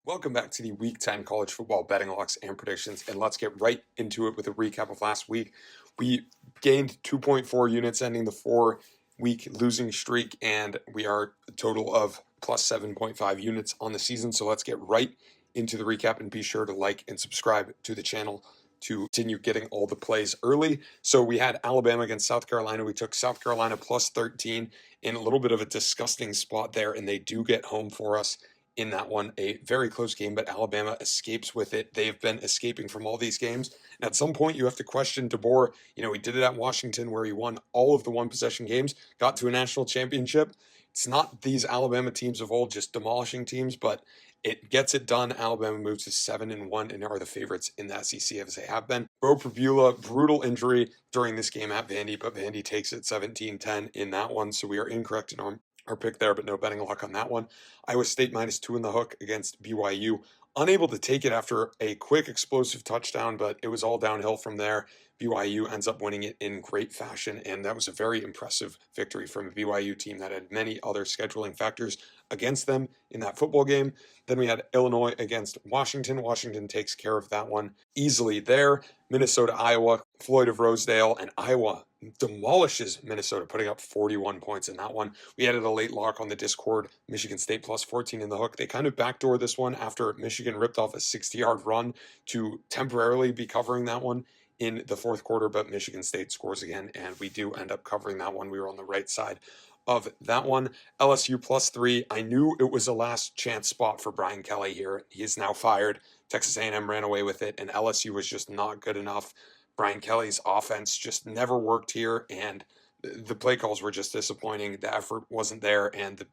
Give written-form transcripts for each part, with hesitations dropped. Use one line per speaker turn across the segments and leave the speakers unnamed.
Welcome back to the Week 10 college football betting locks and predictions, and let's get right into it with a recap of last week. We gained 2.4 units ending the 4-week losing streak, and we are a total of plus 7.5 units on the season. So let's get right into the recap, and be sure to like and subscribe to the channel to continue getting all the plays early. So we had Alabama against South Carolina. We took South Carolina plus 13 in a little bit of a disgusting spot there, and they do get home for us in that one. A very close game, but Alabama escapes with it. They've been escaping from all these games. And at some point, you have to question DeBoer. He did it at Washington where he won all of the one-possession games, got to a national championship. It's not these Alabama teams of old just demolishing teams, but it gets it done. Alabama moves to 7-1 and are the favorites in the SEC as they have been. Bo Prabula, brutal injury during this game at Vandy, but Vandy takes it 17-10 in that one. So we are incorrect in our pick there, but no betting luck on that one. Iowa State -2 in the hook against BYU. Unable to take it after a quick explosive touchdown, but it was all downhill from there. BYU ends up winning it in great fashion, and that was a very impressive victory from a BYU team that had many other scheduling factors against them in that football game. Then we had Illinois against Washington. Washington takes care of that one easily there. Minnesota, Iowa, Floyd of Rosedale, and Iowa demolishes Minnesota, putting up 41 points in that one. We added a late lock on the Discord, Michigan State plus 14 in the hook. They kind of backdoor this one after Michigan ripped off a 60-yard run to temporarily be covering that one in the fourth quarter, but Michigan State scores again, and we do end up covering that one. We were on the right side of that one. LSU +3. I knew it was a last chance spot for Brian Kelly here. He is now fired. Texas A&M ran away with it, and LSU was just not good enough. Brian Kelly's offense just never worked here, and the play calls were just disappointing. The effort wasn't there, and the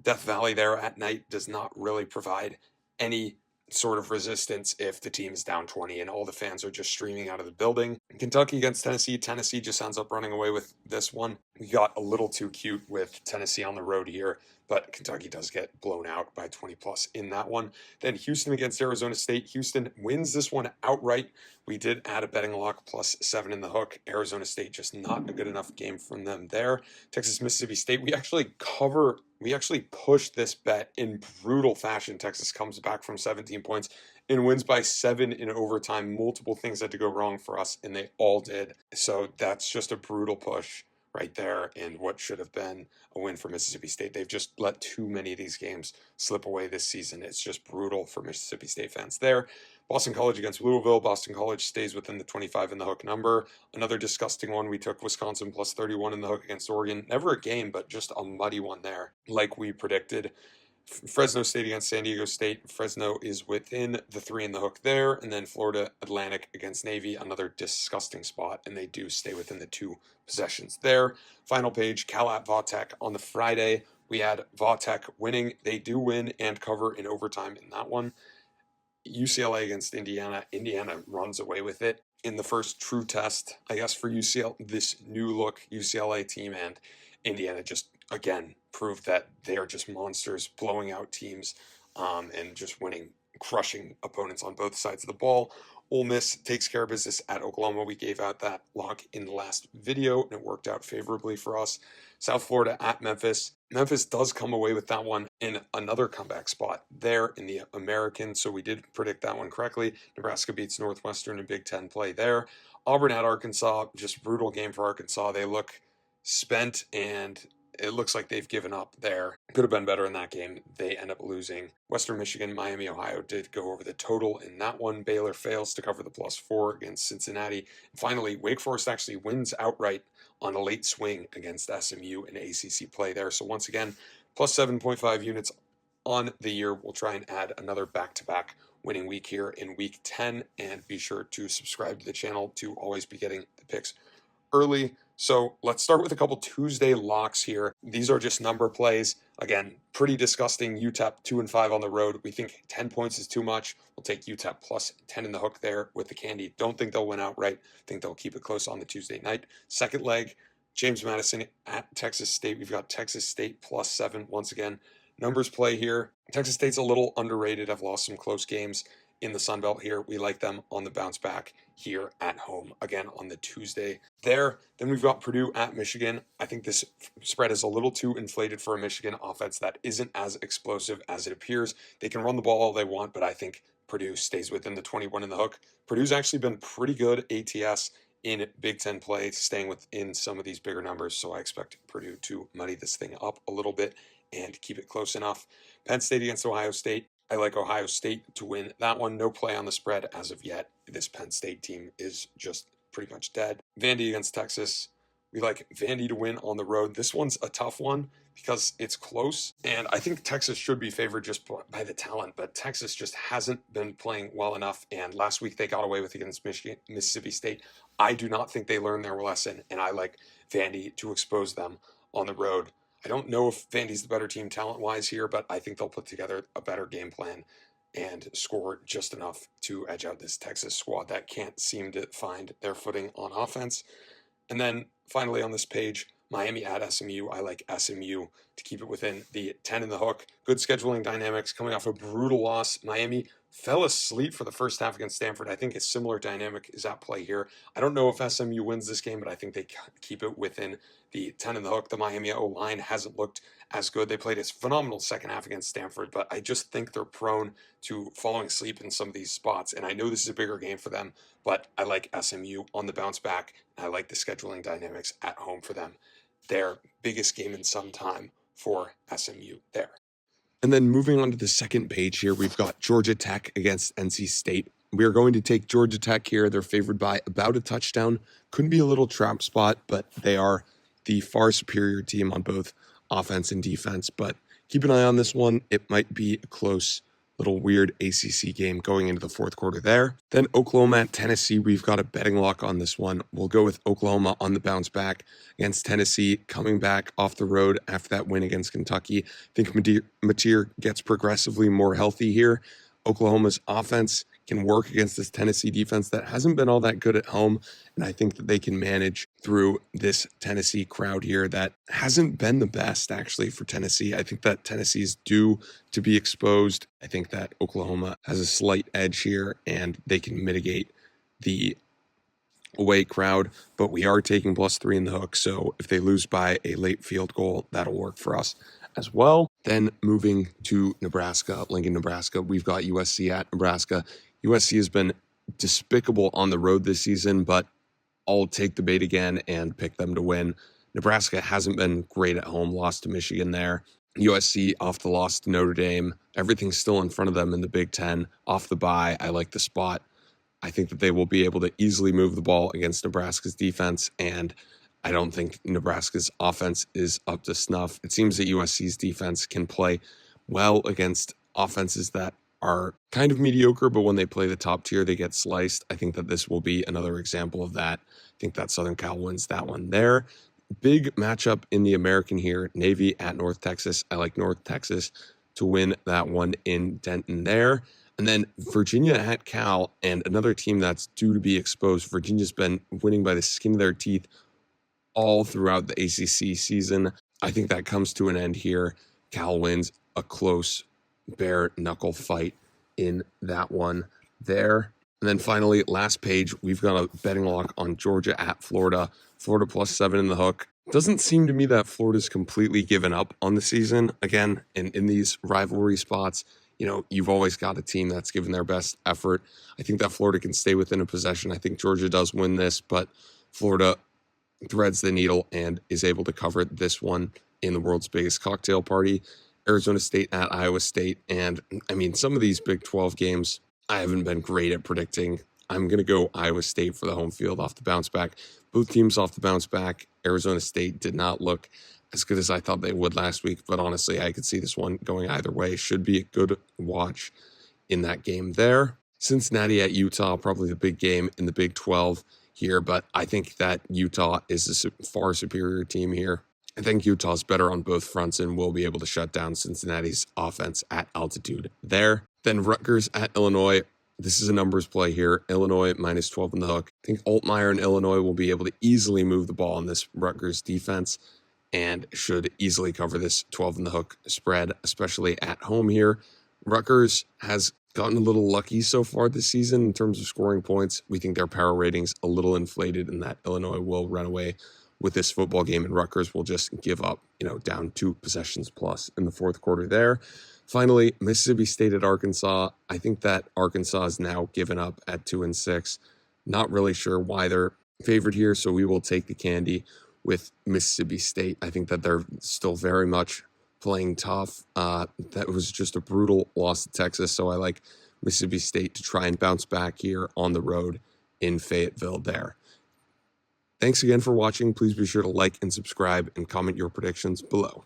Death Valley there at night does not really provide any sort of resistance if the team is down 20 and all the fans are just streaming out of the building. Kentucky against Tennessee. Tennessee just ends up running away with this one. We got a little too cute with Tennessee on the road here, but Kentucky does get blown out by 20 plus in that one. Then Houston against Arizona State. Houston wins this one outright. We did add a betting lock +7 in the hook. Arizona State just not a good enough game from them there. Texas Mississippi State. We actually pushed this bet in brutal fashion. Texas comes back from 17 points and wins by 7 in overtime. Multiple things had to go wrong for us, and they all did. So that's just a brutal push right there, and what should have been a win for Mississippi State. They've just let too many of these games slip away this season. It's just brutal for Mississippi State fans there. Boston College against Louisville. Boston College stays within the 25 in the hook number. Another disgusting one. We took Wisconsin +31 in the hook against Oregon. Never a game, but just a muddy one there, like we predicted. Fresno State against San Diego State. Fresno is within the 3 in the hook there. And then Florida Atlantic against Navy, another disgusting spot, and they do stay within the 2 possessions there. Final page, Cal at Vautech on the Friday. We had Vautech winning. They do win and cover in overtime in that one. UCLA against Indiana. Indiana runs away with it in the first true test, I guess, for UCLA, this new look UCLA team, and Indiana just, again, proved that they are just monsters, blowing out teams and just winning, crushing opponents on both sides of the ball. Ole Miss takes care of business at Oklahoma. We gave out that lock in the last video, and it worked out favorably for us. South Florida at Memphis. Memphis does come away with that one in another comeback spot there in the American, so we did predict that one correctly. Nebraska beats Northwestern in Big Ten play there. Auburn at Arkansas, just brutal game for Arkansas. They look spent, and it looks like they've given up there. Could have been better in that game. They end up losing. Western Michigan, Miami, Ohio did go over the total in that one. Baylor fails to cover the +4 against Cincinnati. And finally, Wake Forest actually wins outright on a late swing against SMU in ACC play there. So once again, +7.5 units on the year. We'll try and add another back-to-back winning week here in week 10. And be sure to subscribe to the channel to always be getting the picks early. So let's start with a couple Tuesday locks here. These are just number plays. Again, pretty disgusting. Utep 2-5 on the road. We think 10 points is too much. We'll take Utep +10 in the hook there with the candy. Don't think they'll win outright. Think they'll keep it close on the Tuesday night. Second leg, James Madison at Texas State. We've got Texas State +7 once again. Numbers play here. Texas State's a little underrated. I've lost some close games in the Sun Belt here. We like them on the bounce back here at home again on the Tuesday there. Then we've got Purdue at Michigan. I think this spread is a little too inflated for a Michigan offense that isn't as explosive as it appears. They can run the ball all they want, but I think Purdue stays within the 21 in the hook. Purdue's actually been pretty good ATS in Big Ten play, staying within some of these bigger numbers. So I expect Purdue to muddy this thing up a little bit and keep it close enough. Penn State against Ohio State. I like Ohio State to win that one. No play on the spread as of yet. This Penn State team is just pretty much dead. Vandy against Texas. We like Vandy to win on the road. This one's a tough one because it's close. And I think Texas should be favored just by the talent, but Texas just hasn't been playing well enough. And last week they got away with it against Mississippi State. I do not think they learned their lesson, and I like Vandy to expose them on the road. I don't know if Vandy's the better team talent-wise here, but I think they'll put together a better game plan and score just enough to edge out this Texas squad that can't seem to find their footing on offense. And then finally on this page, Miami at SMU. I like SMU to keep it within the 10 in the hook. Good scheduling dynamics coming off a brutal loss. Miami fell asleep for the first half against Stanford. I think a similar dynamic is at play here. I don't know if SMU wins this game, but I think they keep it within the 10 in the hook. The Miami O-line hasn't looked as good. They played a phenomenal second half against Stanford, but I just think they're prone to falling asleep in some of these spots. And I know this is a bigger game for them, but I like SMU on the bounce back. I like the scheduling dynamics at home for them. Their biggest game in some time for SMU there. And then moving on to the second page here, we've got Georgia Tech against NC State. We are going to take Georgia Tech here. They're favored by about a touchdown. Could be a little trap spot, but they are the far superior team on both offense and defense. But keep an eye on this one. It might be a close little weird ACC game going into the fourth quarter there. Then Oklahoma at Tennessee. We've got a betting lock on this one. We'll go with Oklahoma on the bounce back against Tennessee, coming back off the road after that win against Kentucky. I think Mateer gets progressively more healthy here. Oklahoma's offense can work against this Tennessee defense that hasn't been all that good at home. And I think that they can manage through this Tennessee crowd here that hasn't been the best, actually, for Tennessee. I think that Tennessee's due to be exposed. I think that Oklahoma has a slight edge here, and they can mitigate the away crowd. But we are taking +3 in the hook, so if they lose by a late field goal, that'll work for us as well. Then moving to Nebraska, Lincoln, Nebraska, we've got USC at Nebraska. USC has been despicable on the road this season, but I'll take the bait again and pick them to win. Nebraska hasn't been great at home, lost to Michigan there. USC off the loss to Notre Dame. Everything's still in front of them in the Big Ten. Off the bye, I like the spot. I think that they will be able to easily move the ball against Nebraska's defense, and I don't think Nebraska's offense is up to snuff. It seems that USC's defense can play well against offenses that are kind of mediocre, but when they play the top tier, they get sliced. I think that this will be another example of that. I think that Southern Cal wins that one there. Big matchup in the American here, Navy at North Texas. I like North Texas to win that one in Denton there. And then Virginia at Cal, and another team that's due to be exposed. Virginia's been winning by the skin of their teeth all throughout the ACC season. I think that comes to an end here. Cal wins a close bare knuckle fight in that one there. And then finally, last page, we've got a betting lock on Georgia at Florida. Florida +7 in the hook. Doesn't seem to me that Florida's completely given up on the season. Again, in these rivalry spots, you know, you've always got a team that's given their best effort. I think that Florida can stay within a possession. I think Georgia does win this, but Florida threads the needle and is able to cover this one in the world's biggest cocktail party. Arizona State at Iowa State. And I mean, some of these Big 12 games, I haven't been great at predicting. I'm going to go Iowa State for the home field off the bounce back. Both teams off the bounce back. Arizona State did not look as good as I thought they would last week, but honestly, I could see this one going either way. Should be a good watch in that game there. Cincinnati at Utah, probably the big game in the Big 12 here, but I think that Utah is a far superior team here. I think Utah's better on both fronts and will be able to shut down Cincinnati's offense at altitude there. Then Rutgers at Illinois. This is a numbers play here. Illinois -12 in the hook. I think Altmaier and Illinois will be able to easily move the ball in this Rutgers defense and should easily cover this 12 in the hook spread, especially at home here. Rutgers has
gotten a little lucky so far this season in terms of scoring points. We think their power rating's a little inflated and that Illinois will run away with this football game, and Rutgers will just give up, down 2 possessions plus in the fourth quarter there. Finally, Mississippi State at Arkansas. I think that Arkansas is now given up at 2-6. Not really sure why they're favored here, so we will take the candy with Mississippi State. I think that they're still very much playing tough. That was just a brutal loss to Texas, so I like Mississippi State to try and bounce back here on the road in Fayetteville there. Thanks again for watching. Please be sure to like and subscribe and comment your predictions below.